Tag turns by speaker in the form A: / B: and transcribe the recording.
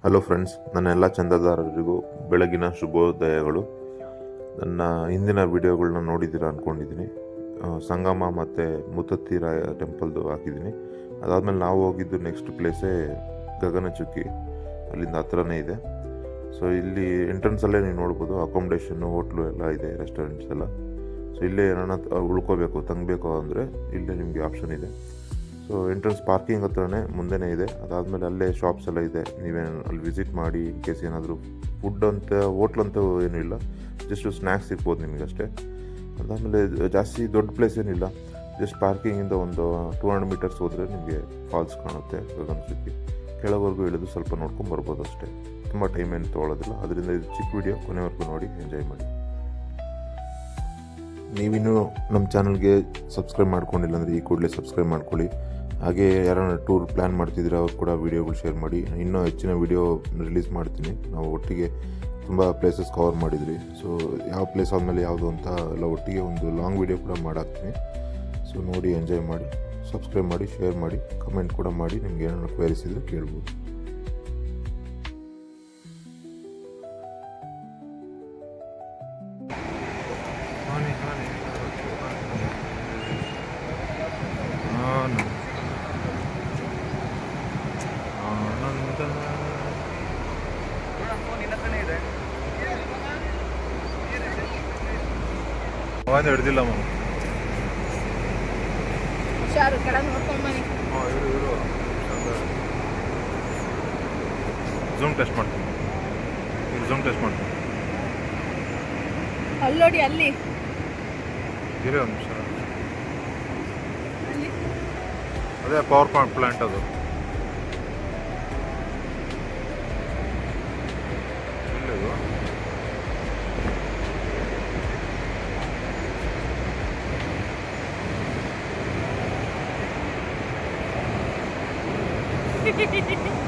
A: Hello friends, ನನ್ನ ಎಲ್ಲ ಚಂದಾದಾರರಿಗೂ ಬೆಳಗಿನ ಶುಭೋದಯಗಳು. ನನ್ನ ಹಿಂದಿನ ವಿಡಿಯೋಗಳನ್ನ ನೋಡಿದ್ದೀರಾ ಅಂದ್ಕೊಂಡಿದ್ದೀನಿ. ಸಂಗಮ ಮತ್ತು ಮುತ್ತತ್ತಿರಾಯ ಟೆಂಪಲ್ದು ಹಾಕಿದ್ದೀನಿ. ಅದಾದಮೇಲೆ ನಾವು ಹೋಗಿದ್ದು ನೆಕ್ಸ್ಟ್ ಪ್ಲೇಸೇ ಗಗನಚುಕ್ಕಿ, ಅಲ್ಲಿಂದ ಹತ್ರನೇ ಇದೆ. ಸೊ ಇಲ್ಲಿ ಎಂಟ್ರೆನ್ಸಲ್ಲೇ ನೀವು ನೋಡ್ಬೋದು, ಅಕಾಮಿಡೇಷನ್ನು, ಹೋಟ್ಲು ಎಲ್ಲ ಇದೆ, ರೆಸ್ಟೋರೆಂಟ್ಸ್ ಎಲ್ಲ. ಸೊ ಇಲ್ಲೇ ಏನಾರ ಉಳ್ಕೋಬೇಕು, ತಂಗಬೇಕು ಅಂದರೆ ಇಲ್ಲೇ ನಿಮಗೆ ಆಪ್ಷನ್ ಇದೆ. ಸೊ ಎಂಟ್ರೆನ್ಸ್ ಪಾರ್ಕಿಂಗ್ ಹತ್ರನೇ ಮುಂದೆನೇ ಇದೆ. ಅದಾದಮೇಲೆ ಅಲ್ಲೇ ಶಾಪ್ಸ್ ಎಲ್ಲ ಇದೆ, ನೀವೇನು ಅಲ್ಲಿ ವಿಸಿಟ್ ಮಾಡಿ. ಇನ್ ಕೇಸ್ ಏನಾದರೂ ಫುಡ್ ಅಂತ ಹೋಟ್ಲಂತ ಏನೂ ಇಲ್ಲ, ಜಸ್ಟ್ ಸ್ನ್ಯಾಕ್ಸ್ ಸಿಗ್ಬೋದು ನಿಮಗೆ ಅಷ್ಟೇ. ಅದಾದಮೇಲೆ ಜಾಸ್ತಿ ದೊಡ್ಡ ಪ್ಲೇಸ್ ಏನಿಲ್ಲ, ಜಸ್ಟ್ ಪಾರ್ಕಿಂಗಿಂದ ಒಂದು 200 ಮೀಟರ್ಸ್ ಹೋದರೆ ನಿಮಗೆ ಫಾಲ್ಸ್ ಕಾಣುತ್ತೆ, ಗಗನಚುಕ್ಕಿ. ಕೆಳವರೆಗೂ ಇಳಿದು ಸ್ವಲ್ಪ ನೋಡ್ಕೊಂಡು ಬರ್ಬೋದು ಅಷ್ಟೇ, ತುಂಬ ಟೈಮ್ ಏನು ತೊಗೊಳ್ಳೋದಿಲ್ಲ. ಅದರಿಂದ ಇದು ಚಿಕ್ಕ ವಿಡಿಯೋ, ಕೊನೆವರೆಗೂ ನೋಡಿ ಎಂಜಾಯ್ ಮಾಡಿ. ನೀವಿನ್ನೂ ನಮ್ಮ ಚಾನಲ್ಗೆ ಸಬ್ಸ್ಕ್ರೈಬ್ ಮಾಡ್ಕೊಂಡಿಲ್ಲ ಅಂದರೆ ಈ ಕೂಡಲೇ ಸಬ್ಸ್ಕ್ರೈಬ್ ಮಾಡ್ಕೊಳ್ಳಿ. ಹಾಗೆ ಯಾರನ್ನ ಟೂರ್ ಪ್ಲ್ಯಾನ್ ಮಾಡ್ತಿದ್ರೆ ಅವ್ರು ಕೂಡ ವೀಡಿಯೋಗಳು ಶೇರ್ ಮಾಡಿ. ಇನ್ನೂ ಹೆಚ್ಚಿನ ವೀಡಿಯೋ ರಿಲೀಸ್ ಮಾಡ್ತೀನಿ. ನಾವು ಒಟ್ಟಿಗೆ ತುಂಬ ಪ್ಲೇಸಸ್ ಕವರ್ ಮಾಡಿದ್ವಿ. ಸೊ ಯಾವ ಪ್ಲೇಸ್ ಆದಮೇಲೆ ಯಾವುದು ಅಂತ ಎಲ್ಲ ಒಟ್ಟಿಗೆ ಒಂದು ಲಾಂಗ್ ವೀಡಿಯೋ ಕೂಡ ಮಾಡಾಕ್ತೀನಿ. ಸೊ ನೋಡಿ ಎಂಜಾಯ್ ಮಾಡಿ, ಸಬ್ಸ್ಕ್ರೈಬ್ ಮಾಡಿ, ಶೇರ್ ಮಾಡಿ, ಕಮೆಂಟ್ ಕೂಡ ಮಾಡಿ. ನಿಮ್ಗೆ ಏನಾದ್ರು ಕ್ವೇರೀಸ್ ಇದ್ದರೆ ಕೇಳ್ಬೋದು.
B: ಅವನು ಹಿಡ್ದಿಲ್ಲ ಮಗ.
C: ಹುಷಾರು, ಕೆಳಗೆ ನೋಡ್ಕೊಂಬನಿ.
B: ಇರು ಝೂಮ್ ಟೆಸ್ಟ್ ಮಾಡ್ತೀನಿ.
C: ಅಲ್ಲೋಡಿ, ಅಲ್ಲಿ
B: ಇರೋ ಒಂದು ನಿಮಿಷ. ಅದೇ ಪವರ್ ಪ್ಲಾಂಟ್ ಅದು.
C: ಅಲ್ಲಿ